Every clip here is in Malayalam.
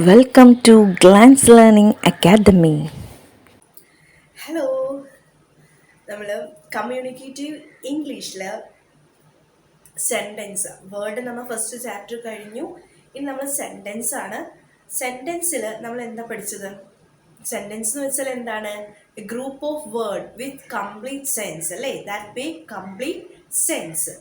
Welcome to Glance Learning Academy. Hello. നമ്മൾ കമ്മ്യൂണിക്കേറ്റീവ് ഇംഗ്ലീഷിൽ സെൻറ്റൻസ് വേർഡ് നമ്മൾ ഫസ്റ്റ് ചാപ്റ്റർ കഴിഞ്ഞു. ഇനി നമ്മൾ സെൻറ്റൻസ് ആണ്. സെൻറ്റൻസിൽ നമ്മൾ എന്താ പഠിച്ചത്? സെൻറ്റൻസ് എന്ന് വെച്ചാൽ എന്താണ്? A group of word with complete sense അല്ലേ? That make complete sense.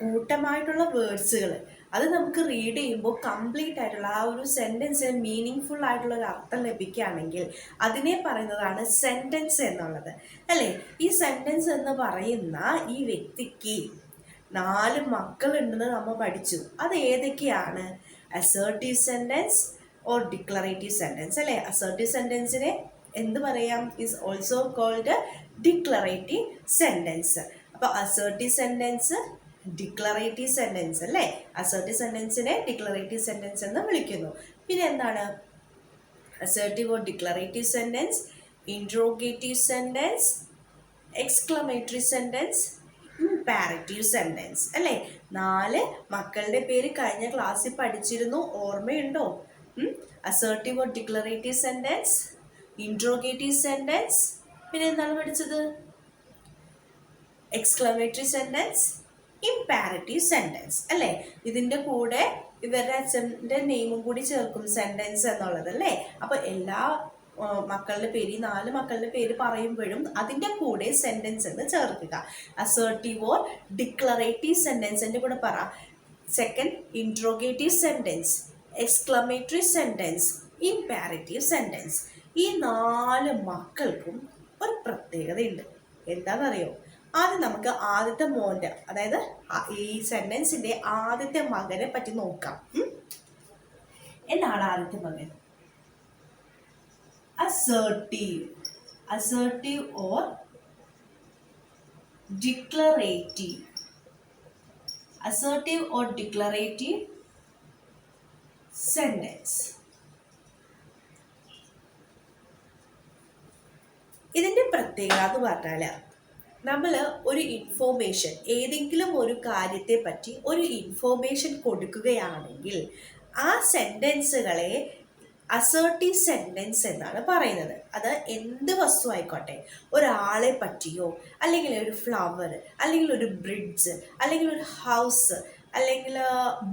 കൂട്ടമായിട്ടുള്ള വേർഡ്സുകൾ അത് നമുക്ക് റീഡ് ചെയ്യുമ്പോൾ കംപ്ലീറ്റ് ആയിട്ടുള്ള ആ ഒരു സെൻറ്റൻസിന് മീനിങ് ഫുൾ ആയിട്ടുള്ള ഒരു അർത്ഥം ലഭിക്കുകയാണെങ്കിൽ അതിനെ പറയുന്നതാണ് സെൻറ്റൻസ് എന്നുള്ളത് അല്ലേ? ഈ സെൻറ്റൻസ് എന്ന് പറയുന്ന ഈ വ്യക്തിക്ക് 4 മക്കളുണ്ടെന്ന് നമ്മൾ പഠിച്ചു. അത് ഏതൊക്കെയാണ്? Assertive sentence or declarative sentence അല്ലേ? അസേർട്ടീവ് സെൻറ്റൻസിനെ എന്ത് പറയാം? Is also called declarative sentence. അപ്പോൾ അസേർട്ടീവ് സെൻറ്റൻസ്, ഡിക്ലറേറ്റീവ് സെൻറ്റൻസ് അല്ലേ? അസേർട്ടീവ് സെൻറ്റൻസിനെ ഡിക്ലറേറ്റീവ് സെൻറ്റൻസ് എന്ന് വിളിക്കുന്നു. പിന്നെ എന്താണ് assertive or declarative sentence? Interrogative sentence, exclamatory sentence, imperative sentence അല്ലേ? 4 മക്കളുടെ പേര് കഴിഞ്ഞ ക്ലാസ്സിൽ പഠിച്ചിരുന്നു, ഓർമ്മയുണ്ടോ? Assertive or declarative sentence, interrogative sentence, പിന്നെ എന്താണ് പഠിച്ചത്? എക്സ്ക്ലമേറ്ററി സെൻറ്റൻസ്, ഇംപാരറ്റീവ് സെൻറ്റൻസ് അല്ലേ? ഇതിൻ്റെ കൂടെ ഇവരുടെ അച്ഛൻ്റെ നെയിമും കൂടി ചേർക്കും സെൻറ്റൻസ് എന്നുള്ളത് അല്ലേ? അപ്പോൾ എല്ലാ മക്കളുടെ പേര്, 4 മക്കളുടെ പേര് പറയുമ്പോഴും അതിൻ്റെ കൂടെ സെൻറ്റൻസ് എന്ന് ചേർക്കുക. അസേർട്ടീവ് ഓർ ഡിക്ലറേറ്റീവ് സെൻറ്റൻസിൻ്റെ കൂടെ പറ. Second interrogative sentence, exclamatory sentence, imperative sentence. ഈ 4 മക്കൾക്കും ഒരു പ്രത്യേകതയുണ്ട്. എന്താണെന്നറിയോ? ആദ്യം നമുക്ക് ആദ്യത്തെ മോൻ്റെ, അതായത് ഈ സെൻറ്റൻസിൻ്റെ ആദ്യത്തെ മകനെ പറ്റി നോക്കാം. എന്താണ് ആദ്യത്തെ മകൻ? assertive assertive or declarative assertive or declarative sentence. ഇതിൻ്റെ പ്രത്യേകത എന്ന് പറഞ്ഞാൽ നമ്മൾ ഒരു ഇൻഫോർമേഷൻ, ഏതെങ്കിലും ഒരു കാര്യത്തെ പറ്റി ഒരു ഇൻഫോർമേഷൻ കൊടുക്കുകയാണെങ്കിൽ ആ സെൻറ്റൻസുകളെ അസേർട്ടീവ് സെൻറ്റൻസ് എന്നാണ് പറയുന്നത്. അത് എന്ത് വസ്തു ആയിക്കോട്ടെ, ഒരാളെ പറ്റിയോ, അല്ലെങ്കിൽ ഒരു ഫ്ലവർ, അല്ലെങ്കിൽ ഒരു ബ്രിഡ്ജ്, അല്ലെങ്കിൽ ഒരു ഹൗസ്, അല്ലെങ്കിൽ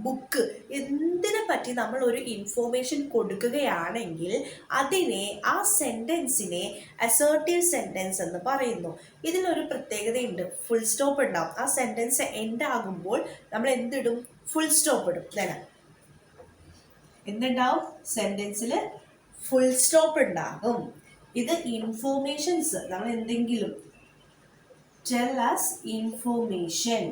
ബുക്ക്, എന്തിനെ പറ്റി നമ്മൾ ഒരു ഇൻഫോർമേഷൻ കൊടുക്കുകയാണെങ്കിൽ അതിനെ, ആ സെൻറ്റൻസിനെ അസേർട്ടീവ് സെൻറ്റൻസ് എന്ന് പറയുന്നു. ഇതിലൊരു പ്രത്യേകതയുണ്ട്, ഫുൾ സ്റ്റോപ്പ് ഉണ്ടാവും. ആ സെൻറ്റൻസ് എൻഡ് ആകുമ്പോൾ നമ്മൾ എന്തിടും? ഫുൾ സ്റ്റോപ്പ് ഇടും. എന്തുണ്ടാവും? സെൻറ്റൻസിൽ ഫുൾ സ്റ്റോപ്പ് ഉണ്ടാകും. ഇത് ഇൻഫോർമേഷൻസ്, നമ്മൾ എന്തെങ്കിലും ടെൽ അസ് ഇൻഫോർമേഷൻ.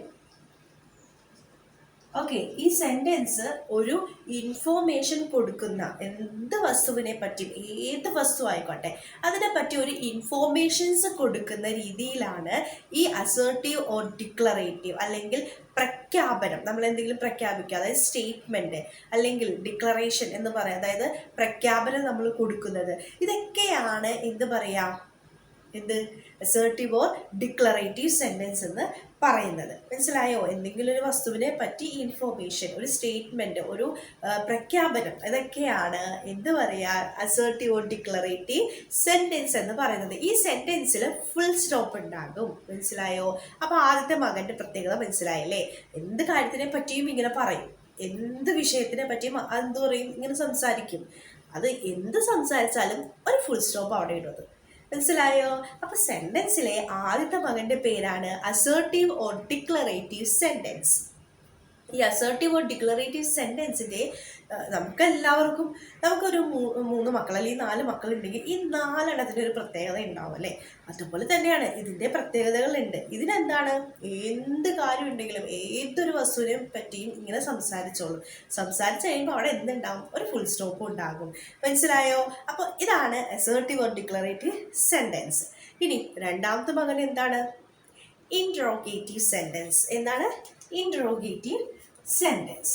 ഓക്കെ, ഈ സെൻറ്റൻസ് ഒരു ഇൻഫോർമേഷൻ കൊടുക്കുന്ന, എന്ത് വസ്തുവിനെ പറ്റിയും, ഏത് വസ്തു ആയിക്കോട്ടെ അതിനെ പറ്റി ഒരു ഇൻഫോർമേഷൻസ് കൊടുക്കുന്ന രീതിയിലാണ് ഈ അസേർട്ടീവ് ഓർ ഡിക്ലറേറ്റീവ് അല്ലെങ്കിൽ പ്രഖ്യാപനം. നമ്മൾ എന്തെങ്കിലും പ്രഖ്യാപിക്കുക, അതായത് സ്റ്റേറ്റ്മെൻറ്റ് അല്ലെങ്കിൽ ഡിക്ലറേഷൻ എന്ന് പറയാം, അതായത് പ്രഖ്യാപനം നമ്മൾ കൊടുക്കുന്നത്. ഇതൊക്കെയാണ് എന്ത് പറയാം? എന്ത്? അസേർട്ടീവ് ഓർ ഡിക്ലറേറ്റീവ് സെൻറ്റൻസ് എന്ന് പറയുന്നത്. മനസ്സിലായോ? എന്തെങ്കിലും ഒരു വസ്തുവിനെ പറ്റി ഇൻഫോർമേഷൻ, ഒരു സ്റ്റേറ്റ്മെൻറ്റ്, ഒരു പ്രഖ്യാപനം, ഇതൊക്കെയാണ് എന്ത് പറയുക? അസേർട്ടീവ് ഓർ ഡിക്ലറേറ്റീവ് സെൻറ്റൻസ് എന്ന് പറയുന്നത്. ഈ സെൻറ്റൻസിൽ ഫുൾ സ്റ്റോപ്പ് ഉണ്ടാകും. മനസ്സിലായോ? അപ്പോൾ ആദ്യത്തെ മകൻ്റെ പ്രത്യേകത മനസ്സിലായല്ലേ? എന്ത് കാര്യത്തിനെ പറ്റിയും ഇങ്ങനെ പറയും, എന്ത് വിഷയത്തിനെ പറ്റിയും എന്ത് പറയും? ഇങ്ങനെ സംസാരിക്കും. അത് എന്ത് സംസാരിച്ചാലും ഒരു ഫുൾ സ്റ്റോപ്പ് അവിടെ ഇടുന്നത്. മനസ്സിലായോ? അപ്പൊ സെന്റൻസിലെ ആദ്യത്തെ മകന്റെ പേരാണ് അസേർട്ടീവ് ഓർ ഡിക്ലറേറ്റീവ് സെന്റൻസ്. ഈ അസേർട്ടീവ് ഓർ ഡിക്ലറേറ്റീവ് സെൻറ്റൻസിൻ്റെ നമുക്കെല്ലാവർക്കും, നമുക്കൊരു 3 മക്കൾ അല്ലെങ്കിൽ 4 മക്കളുണ്ടെങ്കിൽ ഈ 4 ഒരു പ്രത്യേകത ഉണ്ടാവും അല്ലേ? അതുപോലെ തന്നെയാണ് ഇതിൻ്റെ പ്രത്യേകതകളുണ്ട്. ഇതിനെന്താണ്? എന്ത് കാര്യം ഉണ്ടെങ്കിലും ഏതൊരു വസ്തുവിനെ പറ്റിയും ഇങ്ങനെ സംസാരിച്ചോളും. സംസാരിച്ച് കഴിയുമ്പോൾ അവിടെ എന്തുണ്ടാവും? ഒരു ഫുൾ സ്റ്റോപ്പ് ഉണ്ടാകും. മനസ്സിലായോ? അപ്പോൾ ഇതാണ് അസേർട്ടീവ് ഓർ ഡിക്ലറേറ്റീവ് സെൻറ്റൻസ്. ഇനി രണ്ടാമത്തെ മകൻ എന്താണ്? Interrogative sentence. എന്താണ്? Interrogative sentence.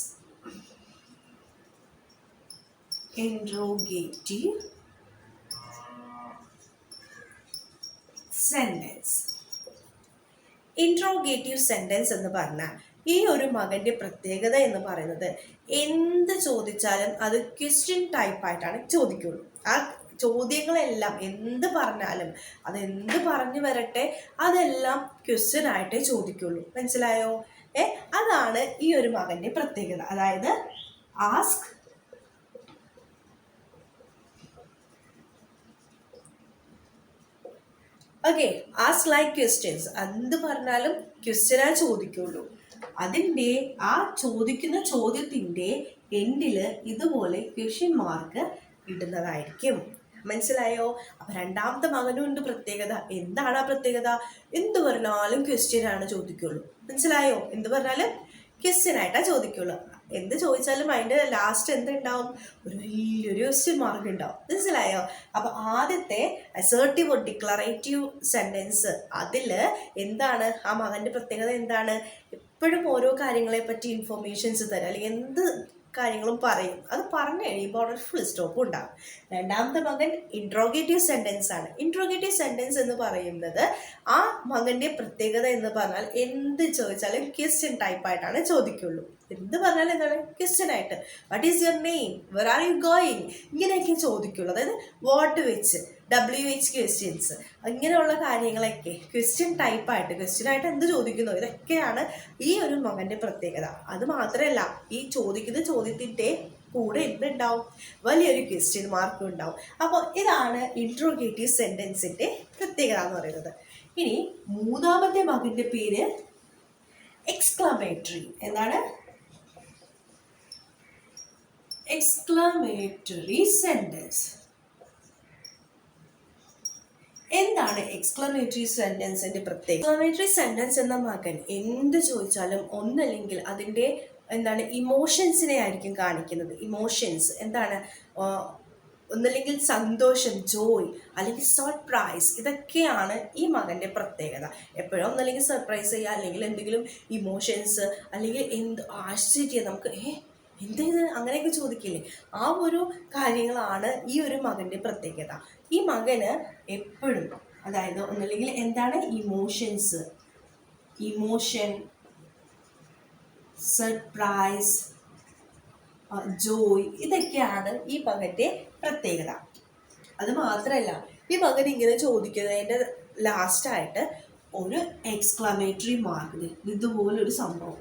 Interrogative sentence. Interrogative sentence എന്ന് പറഞ്ഞാൽ ഈ ഒരു മകൻ്റെ പ്രത്യേകത എന്ന് പറയുന്നത് എന്ത് ചോദിച്ചാലും അത് ക്വസ്റ്റ്യൻ ടൈപ്പായിട്ടാണ് ചോദിക്കുള്ളൂ. ആ ചോദ്യങ്ങളെല്ലാം എന്ത് പറഞ്ഞാലും അതെന്ത് പറഞ്ഞു വരട്ടെ അതെല്ലാം ക്വസ്റ്റ്യൻ ആയിട്ടേ ചോദിക്കുള്ളൂ. മനസ്സിലായോ? അതാണ് ഈ ഒരു മകൻ്റെ പ്രത്യേകത. അതായത് ask okay, ask like questions. എന്ത് പറഞ്ഞാലും ക്വസ്റ്റ്യനാ ചോദിക്കുള്ളൂ. അതിൻ്റെ ആ ചോദിക്കുന്ന ചോദ്യത്തിൻ്റെ എൻഡിൽ ഇതുപോലെ ക്വസ്റ്റ്യൻ മാർക്ക് ഇടുന്നതായിരിക്കും. മനസ്സിലായോ? അപ്പൊ രണ്ടാമത്തെ മകനും ഉണ്ട് പ്രത്യേകത. എന്താണ് ആ പ്രത്യേകത? എന്ത് പറഞ്ഞാലും ക്വസ്റ്റ്യൻ ആണ് ചോദിക്കുള്ളൂ. മനസ്സിലായോ? എന്ത് പറഞ്ഞാലും ക്വസ്റ്റ്യൻ ആയിട്ടാ ചോദിക്കുള്ളൂ. എന്ത് ചോദിച്ചാലും അതിൻ്റെ ലാസ്റ്റ് എന്തുണ്ടാവും? ഒരു വലിയൊരു ക്വസ്റ്റ്യൻ മാർക്ക് ഉണ്ടാവും. മനസ്സിലായോ? അപ്പൊ ആദ്യത്തെ അസേർട്ടീവ് ഓർ ഡിക്ലറേറ്റീവ് സെന്റൻസ്, അതിൽ എന്താണ് ആ മകന്റെ പ്രത്യേകത? എന്താണ്? എപ്പോഴും ഓരോ കാര്യങ്ങളെ പറ്റി ഇൻഫോർമേഷൻസ് തരാം, അല്ലെങ്കിൽ എന്ത് കാര്യങ്ങളും പറയും. അത് പറഞ്ഞു കഴിയുമ്പോൾ അവിടെ ഫുൾ സ്റ്റോപ്പ് ഉണ്ടാകും. രണ്ടാമത്തെ മകൻ ഇൻട്രോഗേറ്റീവ് സെന്റൻസ് ആണ്. ഇൻട്രോഗേറ്റീവ് സെന്റൻസ് എന്ന് പറയുന്നത് ആ മകന്റെ പ്രത്യേകത എന്ന് പറഞ്ഞാൽ എന്ത് ചോദിച്ചാലും ക്വസ്റ്റ്യൻ ടൈപ്പായിട്ടാണ് ചോദിക്കുള്ളൂ. എന്ത് പറഞ്ഞാലും എന്താണ്? ക്വസ്റ്റ്യൻ ആയിട്ട്. What is your name, where are you going, ഇങ്ങനെയൊക്കെ ചോദിക്കുള്ളൂ. അതായത് വാട്ട് വെച്ച് WH ക്വസ്റ്റ്യൻസ്, ഇങ്ങനെയുള്ള കാര്യങ്ങളൊക്കെ ക്വസ്റ്റ്യൻ ടൈപ്പായിട്ട്, ക്വസ്റ്റ്യൻ ആയിട്ട് എന്ത് ചോദിക്കുന്നു, ഇതൊക്കെയാണ് ഈ ഒരു മകൻ്റെ പ്രത്യേകത. അത് മാത്രമല്ല, ഈ ചോദിക്കുന്ന ചോദ്യത്തിൻ്റെ കൂടെ എന്തുണ്ടാവും? വലിയൊരു ക്വസ്റ്റ്യൻ മാർക്കും ഉണ്ടാവും. അപ്പോൾ ഇതാണ് ഇൻട്രോഗേറ്റീവ് സെൻറ്റൻസിൻ്റെ പ്രത്യേകത എന്ന് പറയുന്നത്. ഇനി മൂന്നാമത്തെ മകൻ്റെ പേര് എക്സ്ക്ലമേറ്ററി. എന്താണ്? Exclamatory sentence. എന്താണ് എക്സ്ക്ലമേറ്ററി സെന്റൻസിന്റെ പ്രത്യേകത? എക്സ്ക്ലമേറ്ററി സെന്റൻസ് എന്ന മകൻ എന്ത് ചോദിച്ചാലും ഒന്നല്ലെങ്കിൽ അതിൻ്റെ എന്താണ് ഇമോഷൻസിനെ ആയിരിക്കും കാണിക്കുന്നത്. ഇമോഷൻസ് എന്താണ്? ഒന്നല്ലെങ്കിൽ സന്തോഷം, ജോയ്, അല്ലെങ്കിൽ സർപ്രൈസ്, ഇതൊക്കെയാണ് ഈ മകൻ്റെ പ്രത്യേകത. എപ്പോഴും ഒന്നല്ലെങ്കിൽ സർപ്രൈസ് ചെയ്യുക, അല്ലെങ്കിൽ എന്തെങ്കിലും ഇമോഷൻസ്, അല്ലെങ്കിൽ എന്ത് ആശ്ചര്യം, നമുക്ക് എന്തേത് അങ്ങനെയൊക്കെ ചോദിക്കില്ലേ, ആ ഒരു കാര്യങ്ങളാണ് ഈ ഒരു മകൻ്റെ പ്രത്യേകത. ഈ മകന് എപ്പോഴും, അതായത് ഒന്നല്ലെങ്കിൽ എന്താണ് ഇമോഷൻസ്, ഇമോഷൻ, സർപ്രൈസ്, ജോയ്, ഇതൊക്കെയാണ് ഈ മകൻ്റെ പ്രത്യേകത. അത് മാത്രമല്ല, ഈ മകൻ ഇങ്ങനെ ചോദിക്കുന്നതിൻ്റെ ലാസ്റ്റായിട്ട് ഒരു എക്സ്ക്ലമേറ്ററി മാർക്ക്, ഇതുപോലൊരു സംഭവം,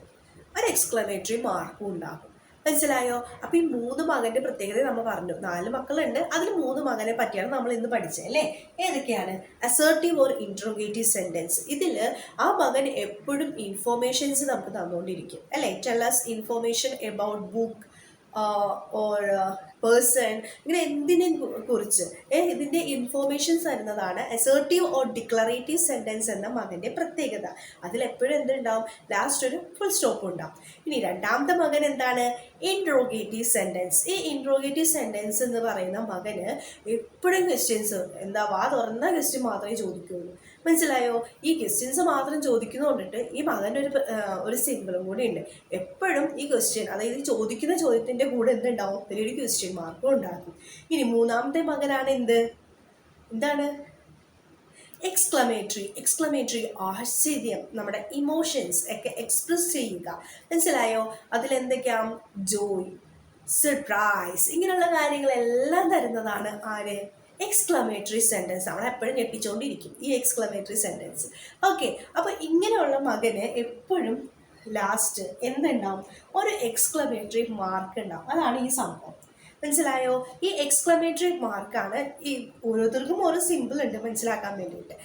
ഒരു എക്സ്ക്ലമേറ്ററി മാർക്കും ഉണ്ടാകും. മനസ്സിലായോ? അപ്പോൾ ഈ മൂന്ന് മകൻ്റെ പ്രത്യേകത നമ്മൾ പറഞ്ഞു. 4 മക്കളുണ്ട്, അതിൽ 3 മകനെ പറ്റിയാണ് നമ്മൾ ഇന്ന് പഠിച്ചത് അല്ലേ? ഏതൊക്കെയാണ്? Assertive or interrogative sentence. ഇതിൽ ആ മകൻ എപ്പോഴും ഇൻഫോർമേഷൻസ് നമുക്ക് തന്നുകൊണ്ടിരിക്കും അല്ലേ? Tell us information about book or person, ഇങ്ങനെ എന്തിനെ കുറിച്ച് ഇതിൻ്റെ ഇൻഫോർമേഷൻസ് തരുന്നതാണ് അസേർട്ടീവ് ഓർ ഡിക്ലറേറ്റീവ് സെൻറ്റൻസ് എന്ന മകൻ്റെ പ്രത്യേകത. അതിലെപ്പോഴും എന്തുണ്ടാവും? ലാസ്റ്റ് ഒരു ഫുൾ സ്റ്റോപ്പ് ഉണ്ടാവും. ഇനി രണ്ടാമത്തെ മകൻ എന്താണ്? Interrogative sentence. ഈ ഇൻട്രോഗേറ്റീവ് സെൻറ്റൻസ് എന്ന് പറയുന്ന മകന് എപ്പോഴും ക്വസ്റ്റ്യൻസ്, എന്താ വാ തുറന്ന ക്വസ്റ്റ്യൻ മാത്രമേ ചോദിക്കുകയുള്ളൂ. മനസ്സിലായോ? ഈ ക്വസ്റ്റ്യൻസ് മാത്രം ചോദിക്കുന്നതുകൊണ്ടിട്ട് ഈ മകൻ്റെ ഒരു സിമ്പിളും കൂടി ഉണ്ട്. എപ്പോഴും ഈ ക്വസ്റ്റ്യൻ, അതായത് ചോദിക്കുന്ന ചോദ്യത്തിൻ്റെ കൂടെ എന്തുണ്ടാവും? വലിയൊരു ക്വസ്റ്റ്യൻ മാർക്കും ഉണ്ടാക്കും. ഇനി മൂന്നാമത്തെ മകനാണ് എന്താണ്? എക്സ്ക്ലമേറ്ററി. എക്സ്ക്ലമേറ്ററി ആശ്ചര്യം, നമ്മുടെ ഇമോഷൻസ് ഒക്കെ എക്സ്പ്രസ് ചെയ്യുക. മനസ്സിലായോ? അതിലെന്തൊക്കെയാണ്? ജോയ്, സർപ്രൈസ്, ഇങ്ങനെയുള്ള കാര്യങ്ങളെല്ലാം തരുന്നതാണ് ആര്? Exclamatory sentence. നമ്മൾ എപ്പോഴും ഞെട്ടിച്ചുകൊണ്ടിരിക്കും ഈ എക്സ്ക്ലമേറ്ററി സെൻറ്റൻസ്. ഓക്കെ, അപ്പോൾ ഇങ്ങനെയുള്ള മകന് എപ്പോഴും ലാസ്റ്റ് എന്തുണ്ടാവും? ഒരു എക്സ്ക്ലമേറ്ററി മാർക്ക് ഉണ്ടാവും. അതാണ് ഈ സംഭവം. മനസ്സിലായോ? ഈ എക്സ്ക്ലമേറ്ററി മാർക്കാണ് ഈ ഓരോരുത്തർക്കും ഓരോ സിമ്പിൾ ഉണ്ട് മനസ്സിലാക്കാൻ വേണ്ടിയിട്ട്.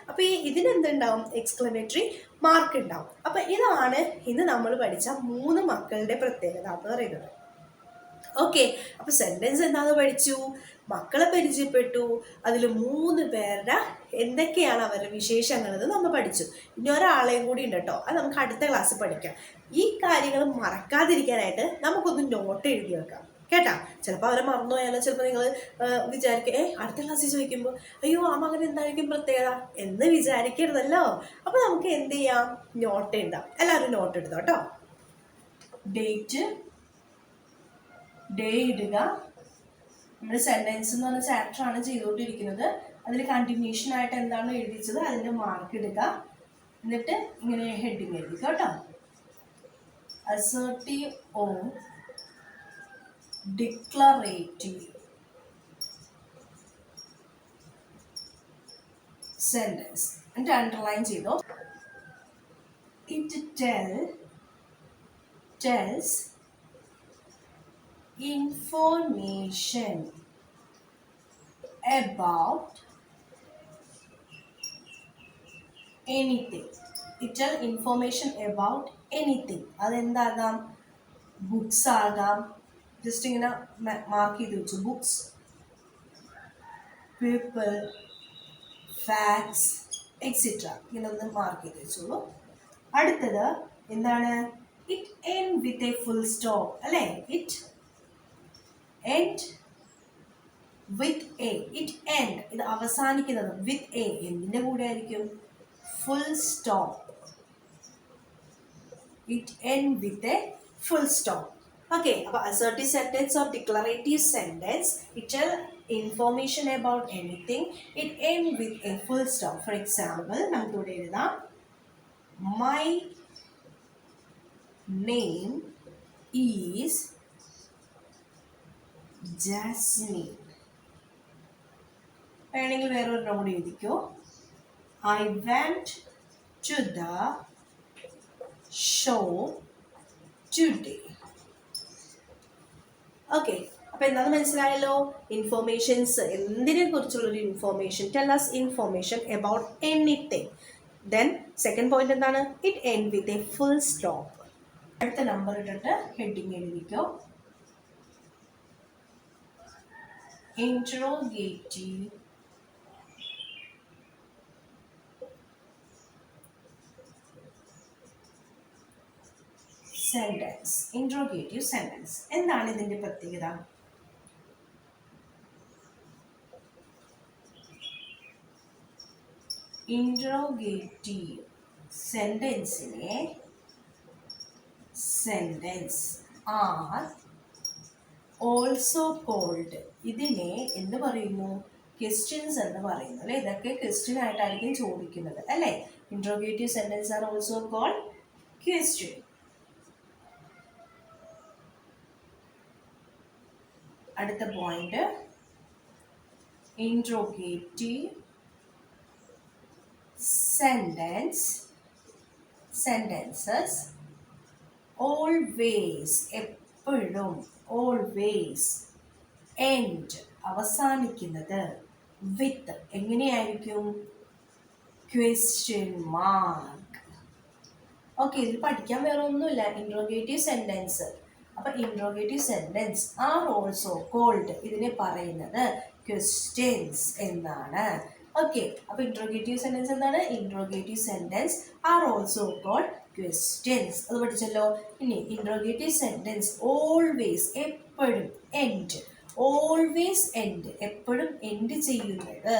അപ്പോൾ ഈ ഇതിനെന്തുണ്ടാവും? എക്സ്ക്ലമേറ്ററി മാർക്ക് ഉണ്ടാവും. അപ്പോൾ ഇതാണ് ഇന്ന് നമ്മൾ പഠിച്ച 3 മക്കളുടെ പ്രത്യേകത എന്ന് പറയുന്നത്. ഓക്കെ, അപ്പോൾ സെൻറ്റൻസ് എന്താണെന്ന് പഠിച്ചു, മക്കളെ പരിചയപ്പെട്ടു, അതിൽ 3 പേരുടെ എന്തൊക്കെയാണ് അവരുടെ വിശേഷങ്ങളെന്ന് നമ്മൾ പഠിച്ചു. ഇനി ഒരാളെയും കൂടി ഉണ്ട് കേട്ടോ, അത് നമുക്ക് അടുത്ത ക്ലാസ്സിൽ പഠിക്കാം. ഈ കാര്യങ്ങൾ മറക്കാതിരിക്കാനായിട്ട് നമുക്കൊന്ന് നോട്ട് എഴുതി വെക്കാം കേട്ടാ. ചിലപ്പോൾ അവരെ മറന്നു പോയാലോ, ചിലപ്പോൾ നിങ്ങൾ വിചാരിക്കുക അടുത്ത ക്ലാസ്സിൽ ചോദിക്കുമ്പോൾ അയ്യോ ആ മകൻ എന്തായിരിക്കും പ്രത്യേകത എന്ന് വിചാരിക്കരുതല്ലോ. അപ്പോൾ നമുക്ക് എന്ത് ചെയ്യാം? നോട്ട് എഴുതാം. എല്ലാവരും നോട്ട് എഴുതാം കേട്ടോ. ഡേ ഇടുക. നമ്മുടെ സെൻറ്റൻസ് എന്ന് പറഞ്ഞ ചാപ്റ്ററാണ് ചെയ്തുകൊണ്ടിരിക്കുന്നത്. അതിൽ കണ്ടിന്യൂഷൻ ആയിട്ട് എന്താണ് എഴുതിച്ചത് അതിൻ്റെ മാർക്ക് ഇടുക. എന്നിട്ട് ഇങ്ങനെ ഹെഡിങ് എഴുതുക കേട്ടോ. assertive or declarative sentence. എന്നിട്ട് അണ്ടർലൈൻ ചെയ്തോ. It tells information about anything. It tells information about anything. അതെന്താകാം? ബുക്സ് ആകാം. ജസ്റ്റ് ഇങ്ങനെ മാർക്ക് ചെയ്ത് വെച്ചു. ബുക്സ്, പീപ്പിൾ, ഫാക്ട്സ് എക്സെട്ര ഇങ്ങനെ ഒന്ന് മാർക്ക് ചെയ്ത് വെച്ചോളൂ. അടുത്തത് എന്താണ്? It end with a full stop അല്ലേ? It end with a. It end ഇത് അവസാനിക്കുന്നത് വിത്ത് എ. എന്തിൻ്റെ കൂടെ ആയിരിക്കും? Full stop. It end with a full stop. Okay, അപ്പോൾ assertive sentence or declarative sentence, it tell information about anything, it end with a full stop. For example, നമുക്കിവിടെ എഴുതാം, my name is Jasmine. വേണമെങ്കിൽ വേറൊരു നോട് എഴുതിക്കോ, I went to the show today. Okay, അപ്പോൾ എന്താണെന്ന് മനസ്സിലായല്ലോ? ഇൻഫോർമേഷൻസ്, എന്തിനെ കുറിച്ചുള്ളൊരു information. Tell us information about anything. Then second point എന്താണ്? It end with a full stop. അടുത്ത നമ്പർ ഇട്ടിട്ട് ഹെഡിങ് എഴുതിക്കോ, ഇൻട്രോഗേറ്റീവ് സെന്റൻസ്. ഇൻട്രോഗേറ്റീവ് സെന്റൻസ് എന്താണ് ഇതിന്റെ പ്രത്യേകത? ഇൻട്രോഗേറ്റീവ് സെന്റൻസിനെ സെന്റൻസ് ആർ ഓൾസോ കോൾഡ്, ഇതിനെ എന്ത് പറയുന്നു? ക്വസ്റ്റ്യൻസ് എന്ന് പറയുന്നു അല്ലേ? ഇതൊക്കെ ക്വസ്റ്റ്യൻ ആയിട്ടായിരിക്കും ചോദിക്കുന്നത് അല്ലേ? Interrogative sentence are also called question. അടുത്ത പോയിന്റ്, ഇൻട്രോഗേറ്റീവ് സെന്റൻസസ് ഓൾവേസ്, എപ്പോഴും, ഓൾവേസ് എൻഡ് അവസാനിക്കുന്നത് വിത്ത്, എങ്ങനെയായിരിക്കും? Question mark. ഓക്കെ, ഇതിൽ പഠിക്കാൻ വേറെ ഒന്നുമില്ല. Interrogative sentence. അപ്പം interrogative sentence are also called, ഇതിനെ പറയുന്നത് ക്വസ്റ്റ്യൻസ് എന്നാണ്. ഓക്കെ, അപ്പോൾ ഇൻട്രോഗേറ്റീവ് സെന്റൻസ് എന്താണ്? Interrogative sentence are also called questions. അത് പഠിച്ചല്ലോ. ഇനി ഇൻട്രോഗേറ്റീവ് സെന്റൻസ് ഓൾവേസ്, എപ്പോഴും, എൻഡ്, ഓൾവേസ് എൻഡ്, എപ്പോഴും എൻഡ് ചെയ്യുന്നത്,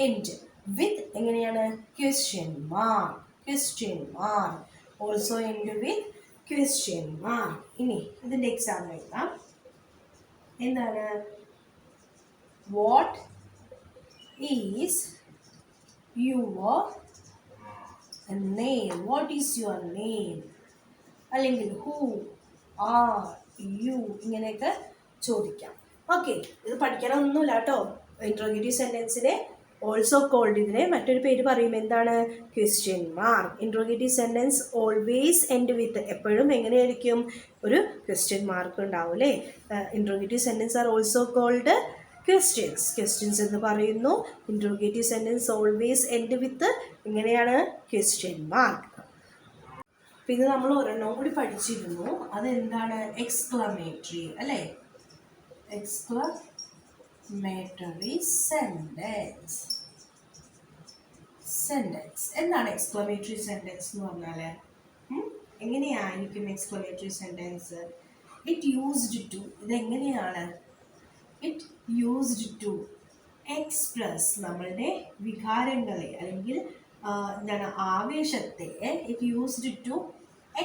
എൻഡ് വിത്ത് എങ്ങനെയാണ്? Question mark, question mark, also end with question mark. ഇനി ഇതിൻ്റെ എക്സാമ്പിൾ എഴുതാം. എന്താണ്? What is your name? What is your name? അല്ലെങ്കിൽ ഹൂ ആർ യു? ഇങ്ങനെയൊക്കെ ചോദിക്കാം. ഓക്കെ, ഇത് പഠിക്കാനൊന്നുമില്ല കേട്ടോ. ഇൻട്രോഗേറ്റീവ് സെന്റൻസിനെ ഓൾസോ കോൾഡ്, ഇതിനെ മറ്റൊരു പേര് പറയും. എന്താണ്? Question mark. Interrogative sentence always end with, എപ്പോഴും എങ്ങനെയായിരിക്കും? ഒരു ക്വസ്റ്റ്യൻ മാർക്ക് ഉണ്ടാവും അല്ലേ? Interrogative sentence are also called questions. Questions എന്ന് പറയുന്നു. Interrogative sentence always end with എങ്ങനെയാണ്? Question mark. അപ്പം ഇത് നമ്മൾ ഒരെണ്ണം കൂടി പഠിച്ചിരുന്നു. അതെന്താണ്? എക്സ്ക്ലമേറ്ററി അല്ലേ? Exclamatory sentence. എന്താണ് എക്സ്ക്ലമേറ്ററി സെന്റൻസ് എന്ന് പറഞ്ഞാൽ? എങ്ങനെയായിരിക്കും exclamatory sentence? It used to, ഇതെങ്ങനെയാണ്? ഇറ്റ് യൂസ്ഡ് ടു എക്സ്പ്രസ്, നമ്മളുടെ വികാരങ്ങളെ അല്ലെങ്കിൽ എന്താണ്, ആവേശത്തെ. ഇറ്റ് യൂസ്ഡ് ടു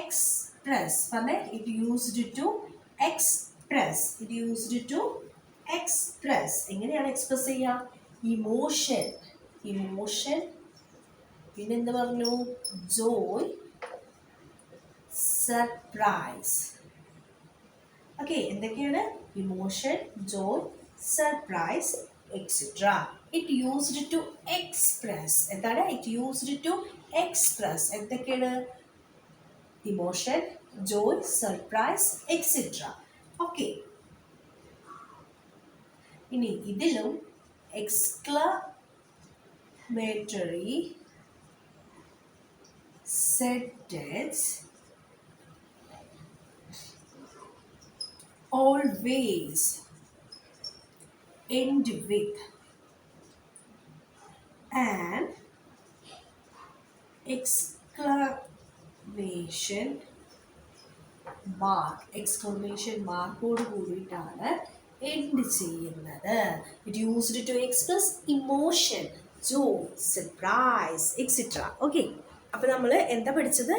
എക്സ്പ്രസ്, പറഞ്ഞേ. It used to express, it used to express. എങ്ങനെയാണ് എക്സ്പ്രസ് ചെയ്യുക? ഇമോഷൻ, പിന്നെന്ത് പറഞ്ഞു? Joy, surprise. ഓക്കെ, എന്തൊക്കെയാണ്? Emotion, joy, surprise, etcetera. It used to express. എന്താണ്? It used to express. എന്തൊക്കെയാണ്? Emotion, joy, surprise, etcetera. Okay, ഇനി ഇതിലും exclamatory sentence always end with an exclamation mark. Exclamation മാർക്കോട് കൂടിയിട്ടാണ് എൻഡ് ചെയ്യുന്നത്. It used to express emotion, joy, surprise, etcetera. Okay, അപ്പോൾ നമ്മൾ എന്താ പഠിച്ചത്?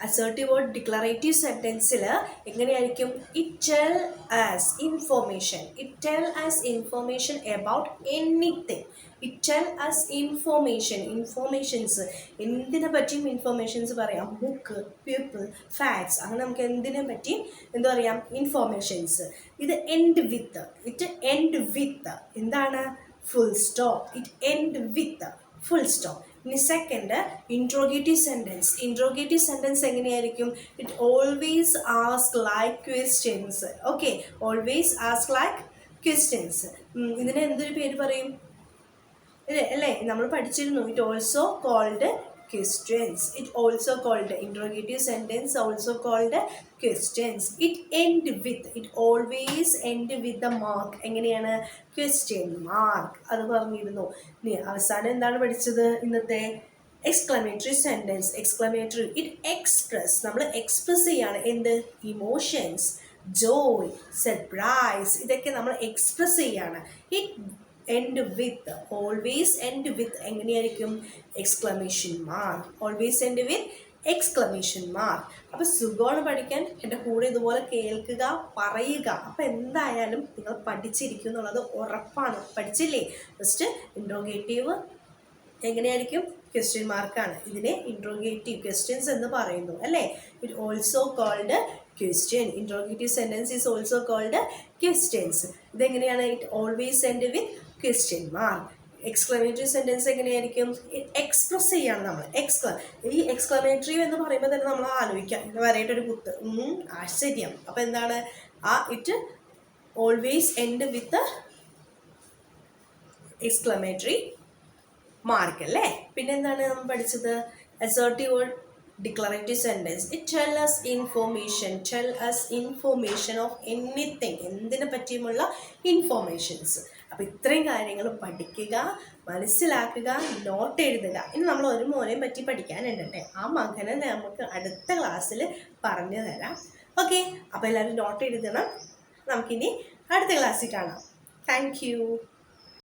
അസേർട്ടീവ് വേർഡ് ഡിക്ലറേറ്റീവ് സെൻറ്റൻസിൽ എങ്ങനെയായിരിക്കും? It tell as information. It tell as information about anything. It tell as information. Informations എന്തിനെ പറ്റിയും ഇൻഫോർമേഷൻസ് പറയാം. ബുക്ക്, പീപ്പിൾ, ഫാക്ട്സ്, അങ്ങനെ നമുക്ക് എന്തിനെ പറ്റിയും എന്താ പറയാം? ഇൻഫോർമേഷൻസ്. ഇത് end with. It end with എന്താണ്? Full stop. It end with full stop. ഇനി second, interrogative sentence. Interrogative sentence എങ്ങനെയായിരിക്കും? It always ask like questions. Okay, always ask like questions. ഇതിന് എന്തൊരു പേര് പറയും? അല്ലേ, നമ്മൾ പഠിച്ചിരുന്നു. It also called questions. It also called interrogative sentence, also called questions. It end with, it always end with the mark. എങ്ങനെയാണ്? Question mark. അത് പറഞ്ഞിരുന്നു. ഇനി അവസാനം എന്താണ് പഠിച്ചത് ഇന്നത്തെ? Exclamatory sentence. Exclamatory, it express. നമ്മൾ എക്സ്പ്രസ് ചെയ്യാണ്. എന്ത്? ഇമോഷൻസ്, ജോയ്, സർപ്രൈസ്, ഇതൊക്കെ നമ്മൾ എക്സ്പ്രസ് ചെയ്യാണ്. It end with, always end with എങ്ങനെയായിരിക്കും? Exclamation mark. Always end with exclamation mark. അപ്പോൾ സുഖമാണ് പഠിക്കാൻ. എൻ്റെ കൂടെ ഇതുപോലെ കേൾക്കുക, പറയുക. അപ്പോൾ എന്തായാലും നിങ്ങൾ പഠിച്ചിരിക്കും എന്നുള്ളത് ഉറപ്പാണ്. പഠിച്ചില്ലേ? ഫസ്റ്റ് ഇൻട്രോഗേറ്റീവ് എങ്ങനെയായിരിക്കും? ക്വസ്റ്റ്യൻ മാർക്കാണ്. ഇതിനെ ഇൻട്രോഗേറ്റീവ് ക്വസ്റ്റ്യൻസ് എന്ന് പറയുന്നു, അല്ലേ? It also called question. Interrogative sentence is also called questions. ഇതെങ്ങനെയാണ്? It always end with question mark. Exclamatory sentence എങ്ങനെയായിരിക്കും? എക്സ്പ്രസ് ചെയ്യാണ് നമ്മൾ. ഈ എക്സ്ക്ലമേറ്ററി എന്ന് പറയുമ്പോൾ തന്നെ നമ്മൾ ആലോചിക്കാം, ഇത് വരയിട്ടൊരു കുത്ത്, ആശ്ചര്യം. അപ്പോൾ എന്താണ്? It always end with exclamatory mark, അല്ലേ? പിന്നെന്താണ് നമ്മൾ പഠിച്ചത്? Assertive word declarative sentence. It tell us information. Tell us information of anything. എന്തിനെ പറ്റിയുമുള്ള ഇൻഫോർമേഷൻസ്. അപ്പോൾ ഇത്രയും കാര്യങ്ങൾ പഠിക്കുക, മനസ്സിലാക്കുക, നോട്ട് എഴുതുക. ഇനി നമ്മൾ ഒരു മോനെയും പറ്റി പഠിക്കാനുണ്ടല്ലേ, ആ മകനെ നമുക്ക് അടുത്ത ക്ലാസ്സിൽ പറഞ്ഞു തരാം. ഓക്കെ, അപ്പോൾ എല്ലാവരും നോട്ട് എഴുതണം. നമുക്കിനി അടുത്ത ക്ലാസ്സിൽ കാണാം. Thank you.